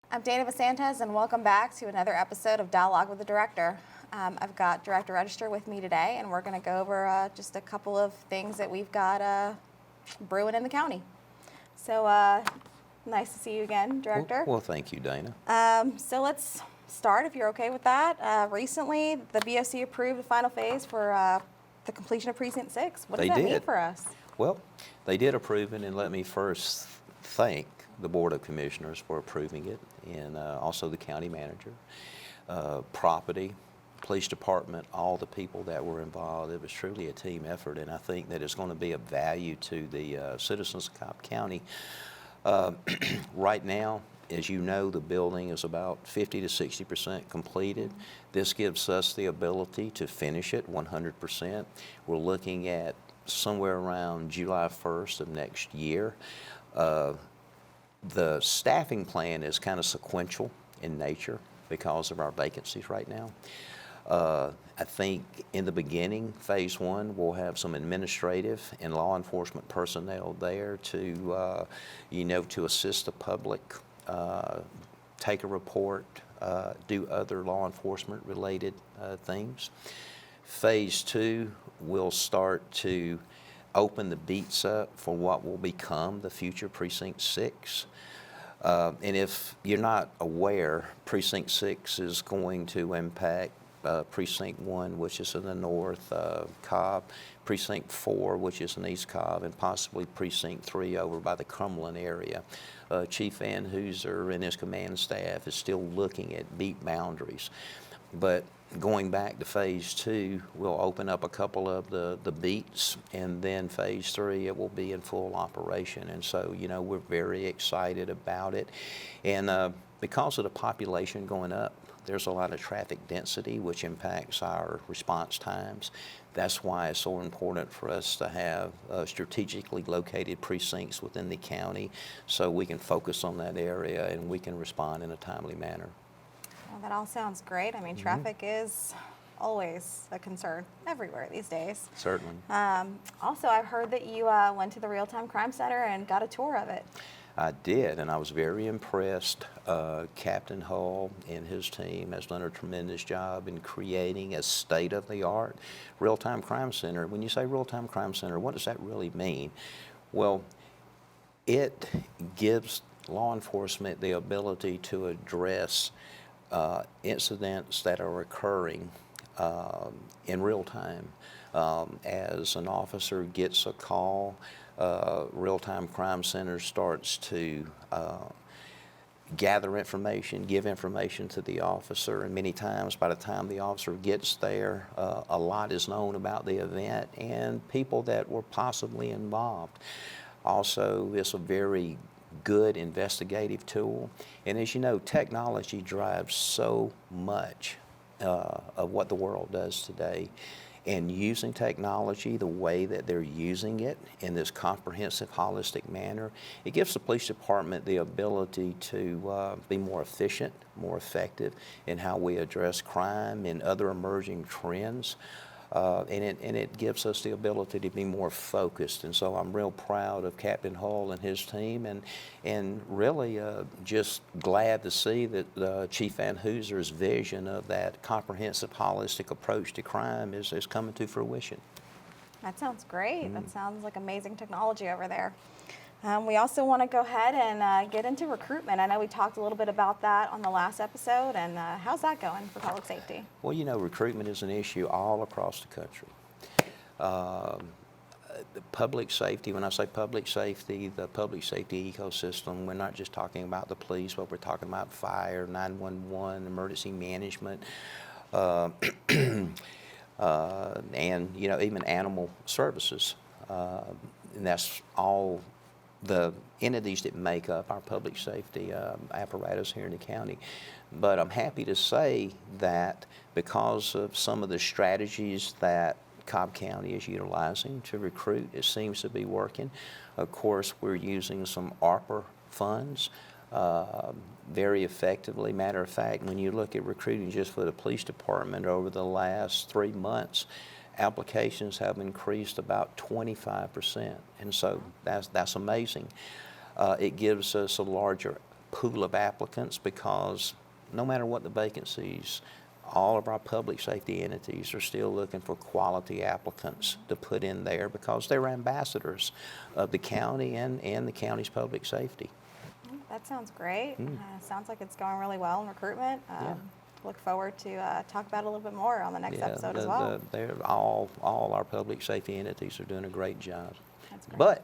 I'm Dana Vasantes, and welcome back to another episode of Dialogue with the Director. I've got Director Register with me today, and we're going to go over just a couple of things that we've got brewing in the county. So nice to see you again, Director. Well, thank you, Dana. So let's start, if you're okay with that. Recently, the BOC approved the final phase for the completion of Precinct 6. What does that mean for us? Well, they did approve it, and let me first thank the Board of Commissioners for approving it, and also the county manager, property, police department, all the people that were involved. It was truly a team effort, and I think that it's going to be of value to the citizens of Cobb County. Right now, as you know, the building is about 50 to 60% completed. This gives us the ability to finish it 100%. We're looking at somewhere around July 1st of next year. The staffing plan is kind of sequential in nature because of our vacancies right now. I think in the beginning, phase one, we'll have some administrative and law enforcement personnel there to, to assist the public, take a report, do other law enforcement related things. Phase two, we'll start to open the beats up for what will become the future Precinct 6. And if you're not aware, Precinct 6 is going to impact Precinct 1, which is in the north, Cobb, Precinct 4, which is in East Cobb, and possibly Precinct 3 over by the Cumberland area. Chief Van Hooser and his command staff is still looking at beat boundaries. But going back to phase two, we'll open up a couple of the beats, and then phase three, it will be in full operation. And so, we're very excited about it. And because of the population going up, there's a lot of traffic density, which impacts our response times. That's why it's so important for us to have strategically located precincts within the county so we can focus on that area and we can respond in a timely manner. Well, that all sounds great. I mean, traffic is always a concern everywhere these days. Certainly. Also, I've heard that you went to the RealTime Crime Center and got a tour of it. I did, and I was very impressed. Captain Hull and his team has done a tremendous job in creating a state-of-the-art real-time crime center. When you say real-time crime center, what does that really mean? Well, it gives law enforcement the ability to address incidents that are occurring in real time. As an officer gets a call, Real-Time Crime Center starts to gather information, give information to the officer, and many times by the time the officer gets there, a lot is known about the event and people that were possibly involved. Also, it's a very good investigative tool, and as you know, technology drives so much of what the world does today. And using technology the way that they're using it in this comprehensive, holistic manner, it gives the police department the ability to be more efficient, more effective in how we address crime and other emerging trends. And it gives us the ability to be more focused. And so I'm real proud of Captain Hull and his team, and really just glad to see that Chief Van Hooser's vision of that comprehensive, holistic approach to crime is coming to fruition. That sounds great. That sounds like amazing technology over there. We also want to go ahead and get into recruitment. I know we talked a little bit about that on the last episode, and how's that going for public safety? Well, recruitment is an issue all across the country. Public safety, when I say public safety, the public safety ecosystem, we're not just talking about the police, but we're talking about fire, 911, emergency management, and, even animal services. And that's all the entities that make up our public safety apparatus here in the county. But I'm happy to say that because of some of the strategies that Cobb County is utilizing to recruit, it seems to be working. Of course, we're using some ARPA funds very effectively. Matter of fact, when you look at recruiting just for the police department over the last 3 months, applications have increased about 25%, and so that's amazing. It gives us a larger pool of applicants because no matter what the vacancies, all of our public safety entities are still looking for quality applicants to put in there because they're ambassadors of the county and the county's public safety. That sounds great. Sounds like it's going really well in recruitment. Look forward to talk about it a little bit more on the next episode as well. All our public safety entities are doing a great job. That's great. But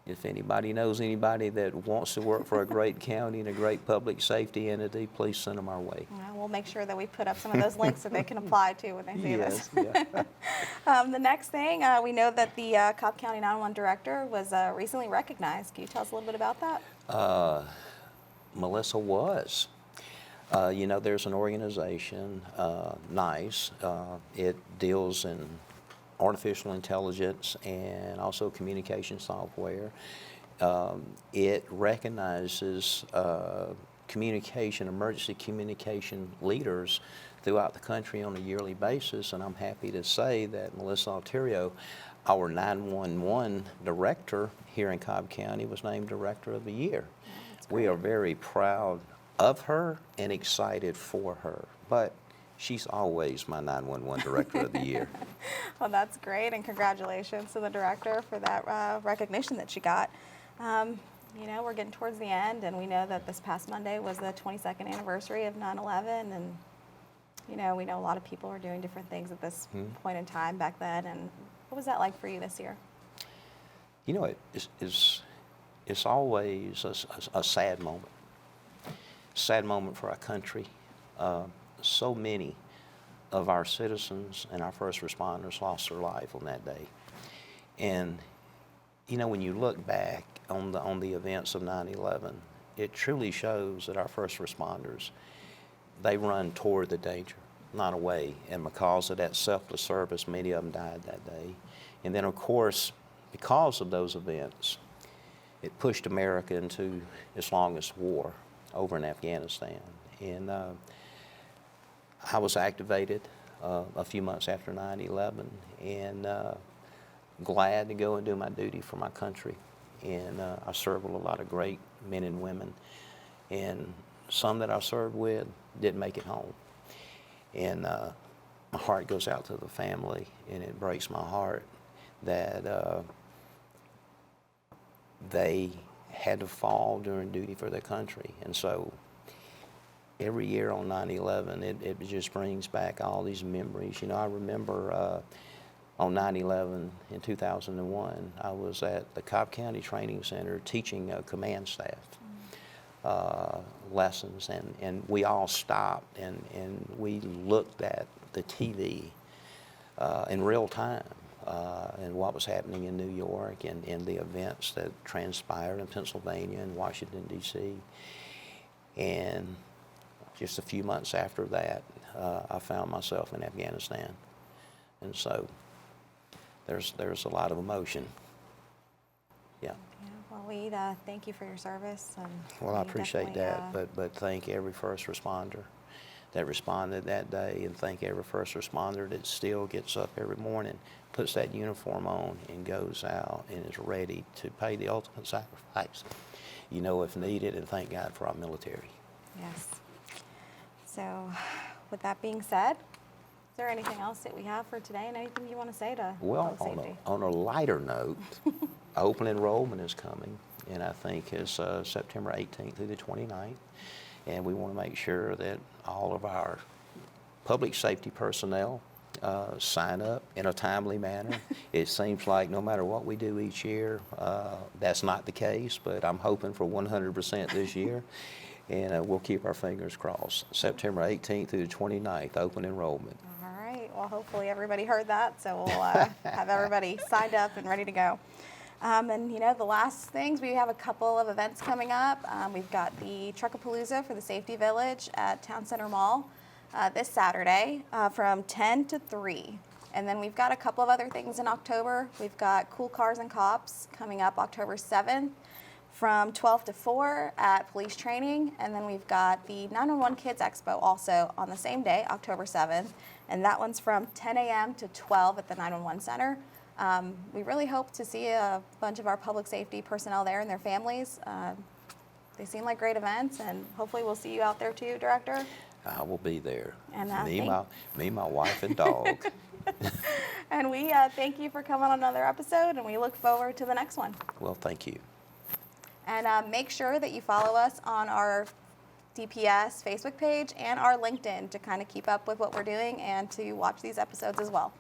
if anybody knows anybody that wants to work for a great county and a great public safety entity, please send them our way. Well, we'll make sure that we put up some of those links that they can apply to when they see Yes, this. yeah. The next thing, we know that the Cobb County 911 Director was recently recognized. Can you tell us a little bit about that? Melissa was. There's an organization, NICE. It deals in artificial intelligence and also communication software. It recognizes emergency communication leaders throughout the country on a yearly basis, and I'm happy to say that Melissa Alterio, our 911 director here in Cobb County, was named Director of the Year. We are very proud of her and excited for her, but she's always my 911 Director of the Year. Well, that's great, and congratulations to the director for that recognition that she got. We're getting towards the end, and we know that this past Monday was the 22nd anniversary of 9/11, and we know a lot of people are doing different things at this point in time back then. And what was that like for you this year? It's always a sad moment. Sad moment for our country. So many of our citizens and our first responders lost their life on that day. And when you look back on the events of 9/11, it truly shows that our first responders, they run toward the danger, not away. And because of that selfless service, many of them died that day. And then, of course, because of those events, it pushed America into its longest war over in Afghanistan. And I was activated a few months after 9/11, and glad to go and do my duty for my country. And I served with a lot of great men and women, and some that I served with didn't make it home. And my heart goes out to the family, and it breaks my heart that they had to fall during duty for their country. And so every year on 9/11, it just brings back all these memories. I remember on 9/11 in 2001, I was at the Cobb County Training Center teaching command staff lessons, and we all stopped and we looked at the TV in real time and what was happening in New York and the events that transpired in Pennsylvania and Washington, D.C. And just a few months after that, I found myself in Afghanistan. And so there's a lot of emotion. Yeah. Well, we thank you for your service. And well, I appreciate that, but thank every first responder that responded that day, and thank every first responder that still gets up every morning, puts that uniform on, and goes out and is ready to pay the ultimate sacrifice, if needed, and thank God for our military. Yes. So, with that being said, is there anything else that we have for today, and anything you want to say to Well, public safety? on a lighter note, open enrollment is coming, and I think it's September 18th through the 29th, and we want to make sure that all of our public safety personnel sign up in a timely manner. It seems like no matter what we do each year, that's not the case, but I'm hoping for 100% this year. And we'll keep our fingers crossed. September 18th through the 29th, open enrollment. All right. Well, hopefully everybody heard that, so we'll have everybody signed up and ready to go. And the last things, we have a couple of events coming up. We've got the Truckapalooza for the Safety Village at Town Center Mall this Saturday from 10 to 3. And then we've got a couple of other things in October. We've got Cool Cars and Cops coming up October 7th from 12 to 4 at police training. And then we've got the 911 Kids Expo also on the same day, October 7th. And that one's from 10 a.m. to 12 at the 911 Center. We really hope to see a bunch of our public safety personnel there and their families. They seem like great events, and hopefully we'll see you out there too, Director. I will be there. And, Me, my wife, and dog. And we thank you for coming on another episode, and we look forward to the next one. Well, thank you. And make sure that you follow us on our DPS Facebook page and our LinkedIn to kind of keep up with what we're doing and to watch these episodes as well.